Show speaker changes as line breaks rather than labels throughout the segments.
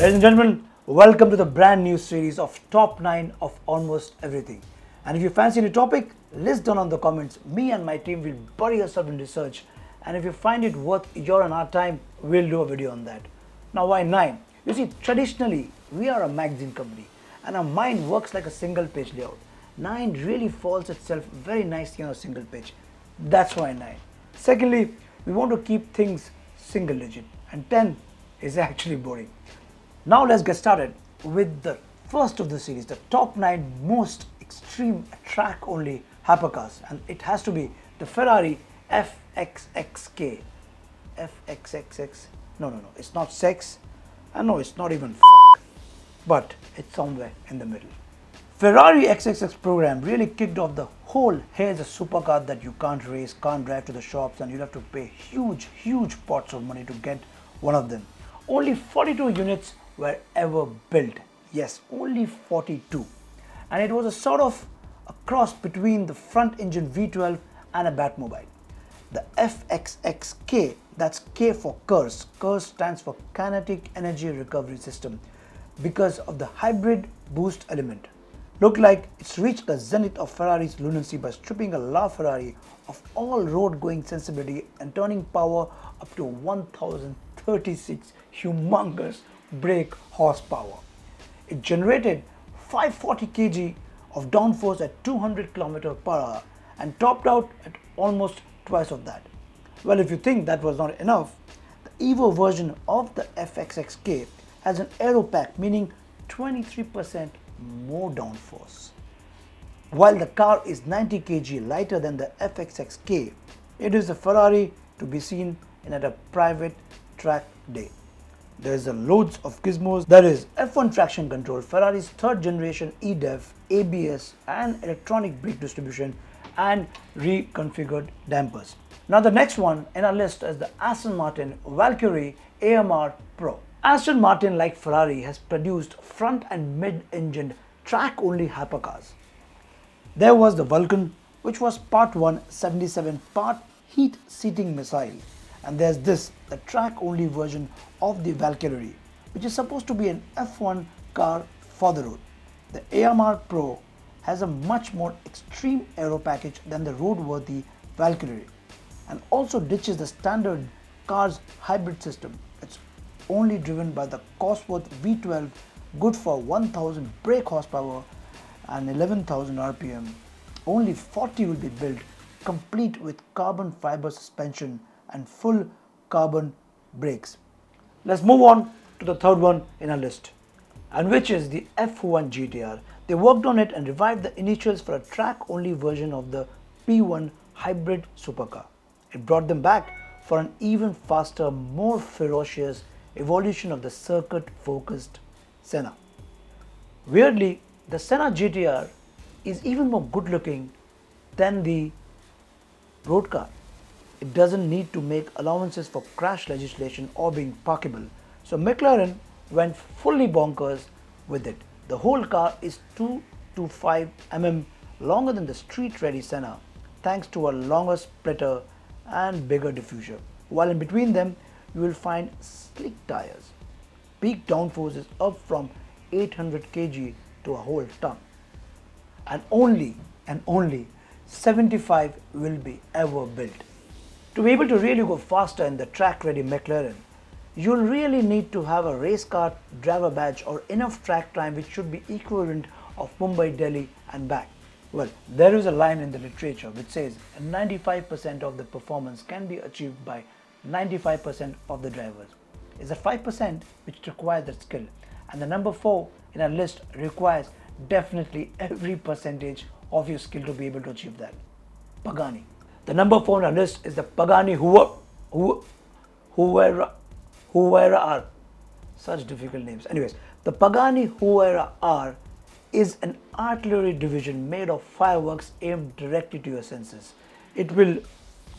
Ladies and gentlemen, welcome to the brand new series of top 9 of almost everything. And if you fancy any topic, list down on the comments. Me and my team will bury ourselves in research, and if you find it worth your and our time, we'll do a video on that. Now why 9? You see, traditionally we are a magazine company and our mind works like a single page layout. 9 really falls itself very nicely on a single page. That's why 9. Secondly, we want to keep things single digit, and 10 is actually boring. Now let's get started with the first of the series, the top 9 most extreme track only hypercars, and it has to be the Ferrari FXXK. FXXX? No, it's not sex, and no, it's not even but it's somewhere in the middle. Ferrari XXX program really kicked off the whole here's a supercar that you can't race, can't drive to the shops, and you'll have to pay huge pots of money to get one of them. Only 42 units were ever built. Yes, only 42. And it was a sort of a cross between the front engine V12 and a Batmobile. The FXXK, that's K for KERS. KERS stands for Kinetic Energy Recovery System because of the hybrid boost element. Looked like it's reached the zenith of Ferrari's lunacy by stripping a LaFerrari of all road going sensibility and turning power up to 1036 humongous brake horsepower. It generated 540 kg of downforce at 200 km/h and topped out at almost twice of that. Well, if you think that was not enough, the Evo version of the FXXK has an aero pack, meaning 23% more downforce. While the car is 90 kg lighter than the FXXK, it is a Ferrari to be seen in at a private track day. There is loads of gizmos, there is F1 traction control, Ferrari's third generation EDEF, ABS and electronic brake distribution, and reconfigured dampers. Now the next one in our list is the Aston Martin Valkyrie AMR Pro. Aston Martin, like Ferrari, has produced front and mid-engined track-only hypercars. There was the Vulcan, which was Part 1 77 part heat seating missile. And there's this, the track-only version of the Valkyrie, which is supposed to be an F1 car for the road. The AMR Pro has a much more extreme aero package than the roadworthy Valkyrie, and also ditches the standard car's hybrid system. It's only driven by the Cosworth V12, good for 1000 brake horsepower and 11,000 RPM. Only 40 will be built, complete with carbon fiber suspension and full carbon brakes. Let's move on to the third one in our list, and which is the F1 GTR. They worked on it and revived the initials for a track-only version of the P1 hybrid supercar. It brought them back for an even faster, more ferocious evolution of the circuit-focused Senna. Weirdly, the Senna GTR is even more good-looking than the road car. It doesn't need to make allowances for crash legislation or being parkable. So McLaren went fully bonkers with it. The whole car is 225 mm longer than the street-ready Senna, thanks to a longer splitter and bigger diffuser. While in between them, you will find slick tires. Peak downforce is up from 800 kg to a whole ton. And only 75 will be ever built. To be able to really go faster in the track-ready McLaren, you'll really need to have a race car driver badge or enough track time which should be equivalent of Mumbai, Delhi and back. Well, there is a line in the literature which says 95% of the performance can be achieved by 95% of the drivers. It's a 5% which requires that skill, and the number 4 in our list requires definitely every percentage of your skill to be able to achieve that. Pagani. The number 4 on our list is the Pagani Huyara R. Such difficult names. Anyways, the Pagani Huyara R is an artillery division made of fireworks aimed directly to your senses. It will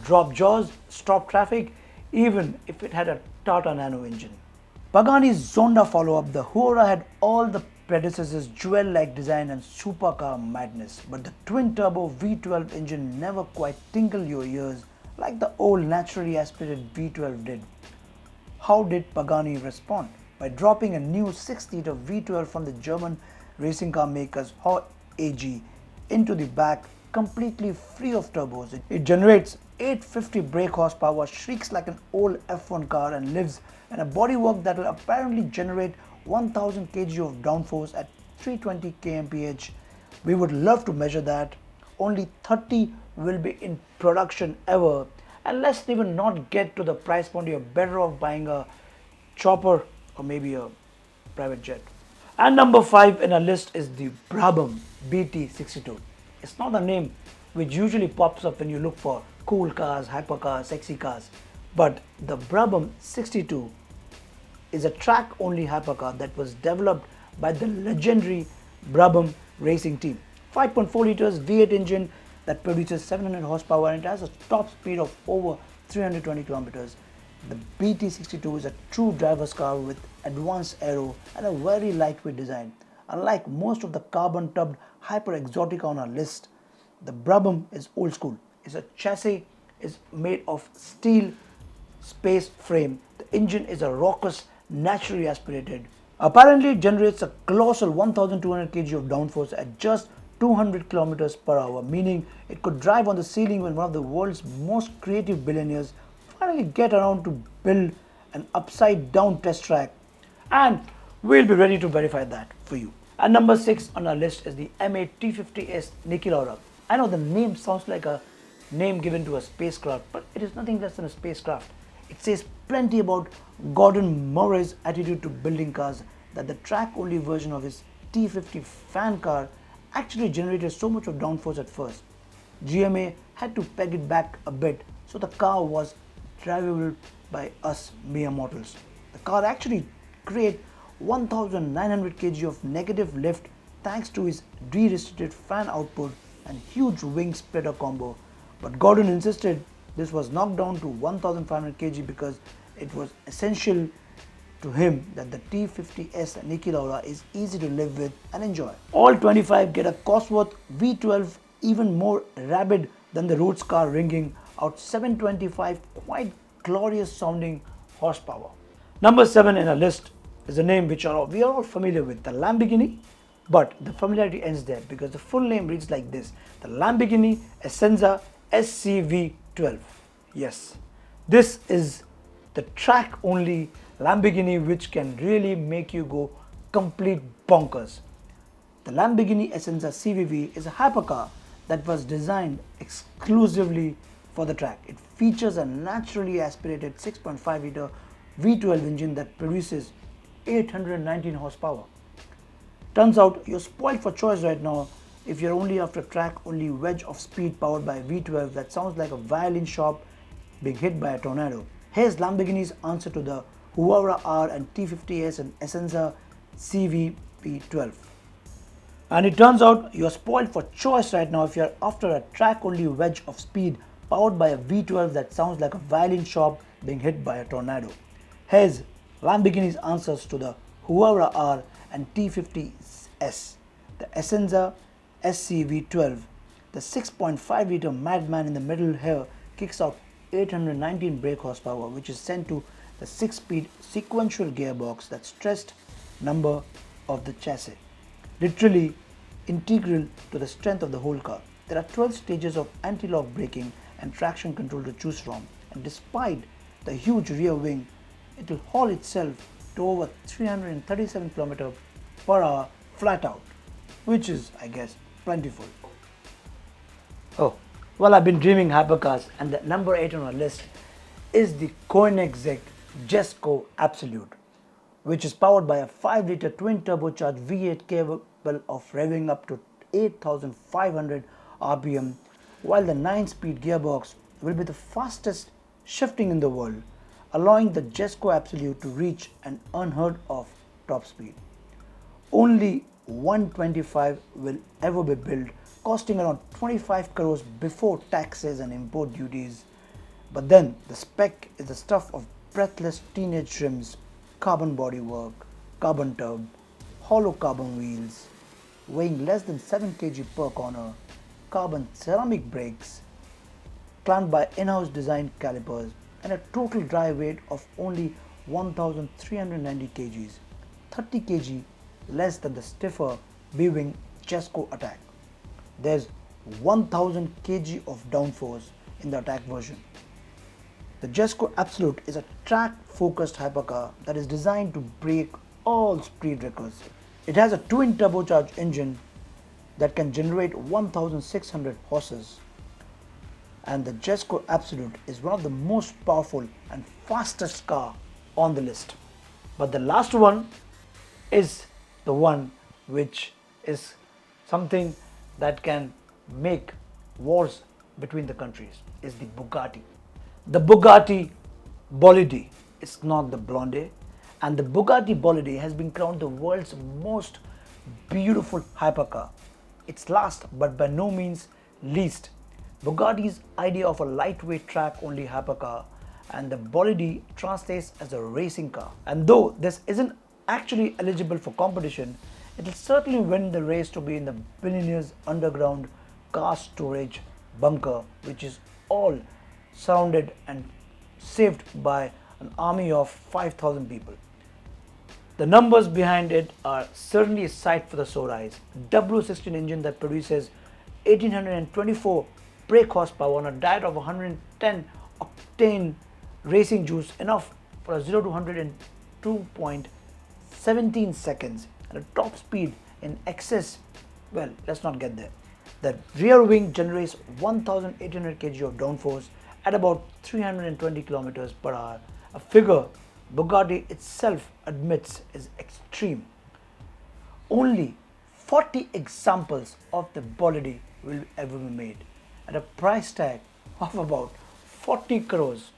drop jaws, stop traffic, even if it had a Tata Nano engine. Pagani's Zonda follow-up, the Huyara, had all the predecessor's jewel-like design and supercar madness, but the twin-turbo V12 engine never quite tinkled your ears like the old naturally aspirated V12 did. How did Pagani respond? by dropping a new 6-liter V12 from the German racing car makers HOAG into the back completely free of turbos. It generates 850 brake horsepower, shrieks like an old F1 car, and lives in a bodywork that will apparently generate 1000 kg of downforce at 320 kmph. We would love to measure that. Only 30 will be in production ever. And let's even not get to the price point. You're better off buying a chopper or maybe a private jet. And number 5 in our list is the Brabham BT 62. It's not a name which usually pops up when you look for cool cars, hypercars, sexy cars. But the Brabham 62 is a track-only hypercar that was developed by the legendary Brabham racing team. 5.4 liters V8 engine that produces 700 horsepower, and it has a top speed of over 320 kilometers. The BT62 is a true driver's car with advanced aero and a very lightweight design. Unlike most of the carbon-tubbed hyper-exotica on our list, the Brabham is old school. Its chassis is made of steel space frame. The engine is a raucous, naturally aspirated. Apparently it generates a colossal 1200 kg of downforce at just 200 kilometers per hour, meaning it could drive on the ceiling when one of the world's most creative billionaires finally get around to build an upside down test track, and we'll be ready to verify that for you. And number 6 on our list is the M8 T50S Niki Lauda. I know the name sounds like a name given to a spacecraft, but it is nothing less than a spacecraft. It says plenty about Gordon Murray's attitude to building cars that the track-only version of his T50 fan car actually generated so much of downforce at first. GMA had to peg it back a bit so the car was drivable by us mere mortals. The car actually created 1900 kg of negative lift thanks to his de-restricted fan output and huge wing splitter combo, but Gordon insisted this was knocked down to 1500 kg because it was essential to him that the T50S Niki Lauda is easy to live with and enjoy. All 25 get a Cosworth V12 even more rabid than the Roots car, ringing out 725 quite glorious sounding horsepower. Number 7 in our list is a name which we are all familiar with, the Lamborghini, but the familiarity ends there because the full name reads like this: the Lamborghini Essenza SCV 12. Yes, this is the track only Lamborghini which can really make you go complete bonkers. The Lamborghini Essenza CVV is a hypercar that was designed exclusively for the track. It features a naturally aspirated 6.5 liter V12 engine that produces 819 horsepower. Turns out you're spoiled for choice right now if you're only after track-only wedge of speed powered by a V12 that sounds like a violin shop being hit by a tornado. Here's Lamborghini's answer to the Huyara R and T50S and Essenza CVP12. And it turns out you're spoiled for choice right now if you're after a track-only wedge of speed powered by a V12 that sounds like a violin shop being hit by a tornado. Here's Lamborghini's answers to the Huyara R and T50S, the Essenza SCV12. The 6.5 liter madman in the middle here kicks out 819 brake horsepower, which is sent to the 6-speed sequential gearbox that's stressed number of the chassis, literally integral to the strength of the whole car. There are 12 stages of anti-lock braking and traction control to choose from, and despite the huge rear wing, it will haul itself to over 337 km per hour flat out, which is, I guess, plentiful. Oh, well, I've been dreaming hypercars, and the number 8 on our list is the Koenigsegg Jesko Absolut, which is powered by a 5 liter twin turbocharged V8 capable of revving up to 8,500 RPM, while the 9-speed gearbox will be the fastest shifting in the world, allowing the Jesko Absolut to reach an unheard of top speed. Only 125 will ever be built, costing around 25 crores before taxes and import duties. But then the spec is the stuff of breathless teenage trims, carbon bodywork, carbon tub, hollow carbon wheels, weighing less than 7 kg per corner, carbon ceramic brakes, clamped by in-house designed calipers, and a total dry weight of only 1,390 kgs, 30 kg less than the stiffer B-Wing Jesko Attack. There's 1000 kg of downforce in the Attack version. The Jesko Absolut is a track-focused hypercar that is designed to break all speed records. It has a twin turbocharged engine that can generate 1600 horses, and the Jesko Absolut is one of the most powerful and fastest car on the list. But the last one is the one which is something that can make wars between the countries, is the Bugatti. The Bugatti Bolide is not the Blonde, and the Bugatti Bolide has been crowned the world's most beautiful hypercar. It's last but by no means least, Bugatti's idea of a lightweight track-only hypercar, and the Bolide translates as a racing car. And though this isn't actually eligible for competition, it will certainly win the race to be in the billionaire's underground car storage bunker, which is all surrounded and saved by an army of 5,000 people. The numbers behind it are certainly a sight for the sore eyes. W16 engine that produces 1824 brake horsepower on a diet of 110 octane racing juice, enough for a 0 to 100 in 2.17 seconds, and a top speed in excess, well, let's not get there. The rear wing generates 1800 kg of downforce at about 320 km per hour, a figure Bugatti itself admits is extreme. Only 40 examples of the Bolide will ever be made at a price tag of about 40 crores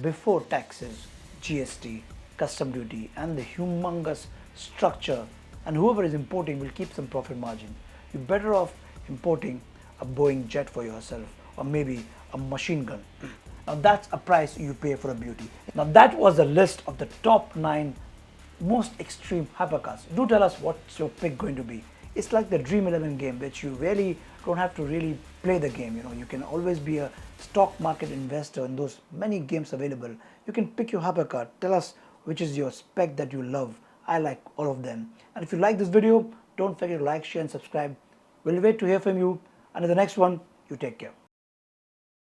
before taxes, GST, custom duty, and the humongous structure, and whoever is importing will keep some profit margin. You're better off importing a Boeing jet for yourself, or maybe a machine gun. Now that's a price you pay for a beauty. Now that was a list of the top 9 most extreme hypercars. Do tell us what's your pick going to be. It's like the Dream 11 game, which you really don't have to really play the game. You can always be a stock market investor in those many games available. You can pick your hypercar. Tell us which is your spec that you love. I like all of them. And if you like this video, don't forget to like, share and subscribe. We'll wait to hear from you. And in the next one, you take care.